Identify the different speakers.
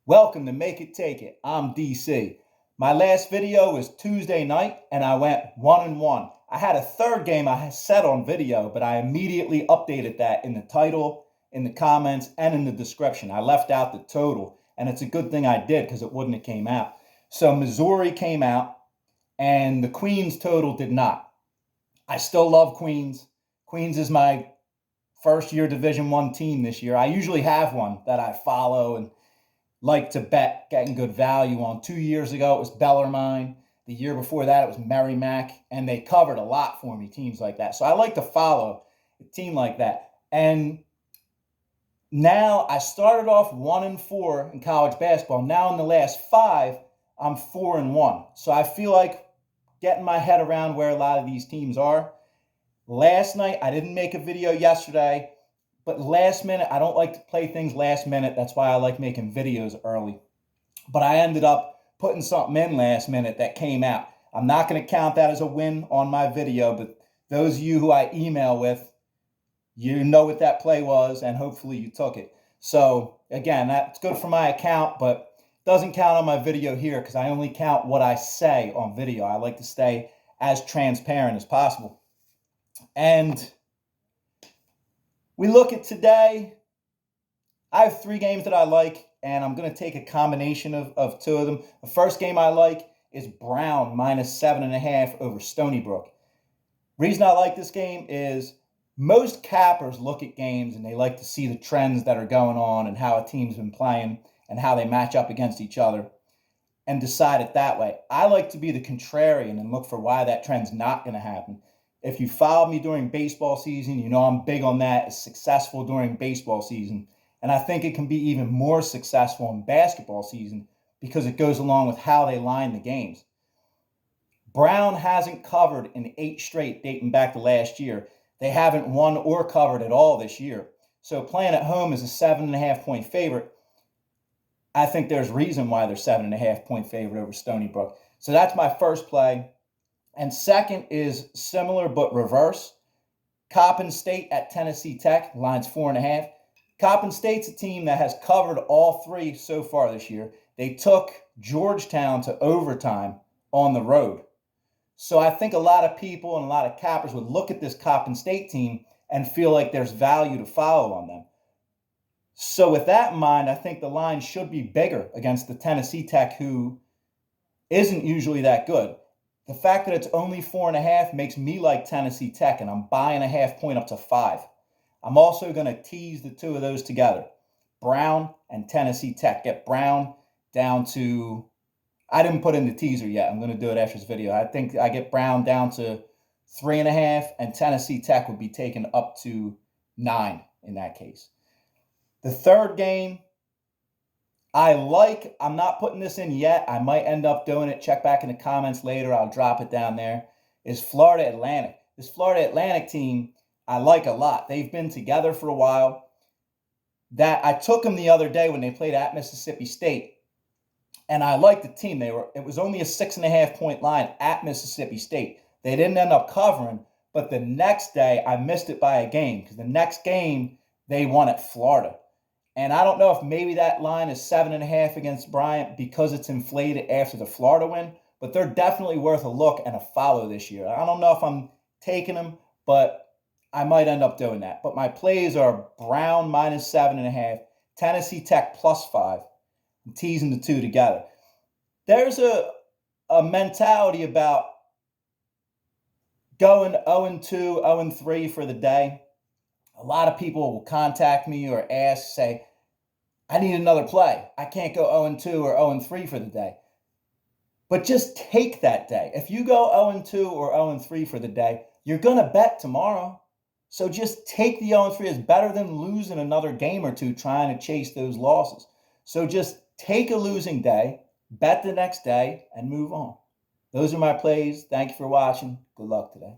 Speaker 1: Welcome to Make It Take It. I'm DC. My last video was Tuesday night and I went 1-1. I had a third game I said on video, but I immediately updated that in the title, in the comments, and in the description. I left out the total, and it's a good thing I did because it wouldn't have came out. So Missouri came out and the Queens total did not. I still love Queens. Queens is my first year Division I team this year. I usually have one that I follow and like to bet, getting good value on. 2 years ago, it was Bellarmine. The year before that, it was Merrimack. And they covered a lot for me, teams like that. So I like to follow a team like that. And now I started off 1-4 in college basketball. Now in the last 5, I'm 4-1. So I feel like getting my head around where a lot of these teams are. Last night, I didn't make a video yesterday. But last minute, I don't like to play things last minute. That's why I like making videos early. But I ended up putting something in last minute that came out. I'm not going to count that as a win on my video, but those of you who I email with, you know what that play was, and hopefully you took it. So again, that's good for my account, but doesn't count on my video here because I only count what I say on video. I like to stay as transparent as possible. And we look at today. I have 3 games that I like, and I'm going to take a combination of 2 of them. The first game I like is Brown minus 7.5 over Stony Brook. Reason I like this game is most cappers look at games and they like to see the trends that are going on and how a team's been playing and how they match up against each other and decide it that way. I like to be the contrarian and look for why that trend's not going to happen. If you followed me during baseball season, you know I'm big on that. It's successful during baseball season. And I think it can be even more successful in basketball season because it goes along with how they line the games. Brown hasn't covered in 8 straight dating back to last year. They haven't won or covered at all this year. So playing at home is a 7.5 point favorite. I think there's reason why they're 7.5 point favorite over Stony Brook. So that's my first play. And second is similar but reverse. Coppin State at Tennessee Tech, line's 4.5. Coppin State's a team that has covered all 3 so far this year. They took Georgetown to overtime on the road. So I think a lot of people and a lot of cappers would look at this Coppin State team and feel like there's value to follow on them. So with that in mind, I think the line should be bigger against the Tennessee Tech, who isn't usually that good. The fact that it's only 4.5 makes me like Tennessee Tech, and I'm buying a half point up to 5. I'm also going to tease the 2 of those together, Brown and Tennessee Tech. Get Brown down to, I didn't put in the teaser yet. I'm going to do it after this video. I think I get Brown down to 3.5, and Tennessee Tech would be taken up to 9 in that case. The third game, I'm not putting this in yet. I might end up doing it. Check back in the comments later. I'll drop it down there. Is Florida Atlantic. This Florida Atlantic team, I like a lot. They've been together for a while. That I took them the other day when they played at Mississippi State. And I like the team. It was only a 6.5 point line at Mississippi State. They didn't end up covering, but the next day I missed it by a game because the next game they won at Florida. And I don't know if maybe that line is 7.5 against Bryant because it's inflated after the Florida win, but they're definitely worth a look and a follow this year. I don't know if I'm taking them, but I might end up doing that. But my plays are Brown minus 7.5, Tennessee Tech plus 5. I'm teasing the 2 together. There's a mentality about going 0-2, 0-3 for the day. A lot of people will contact me or ask, say, I need another play. I can't go 0-2 or 0-3 for the day. But just take that day. If you go 0-2 or 0-3 for the day, you're going to bet tomorrow. So just take the 0-3. It's better than losing another game or 2 trying to chase those losses. So just take a losing day, bet the next day, and move on. Those are my plays. Thank you for watching. Good luck today.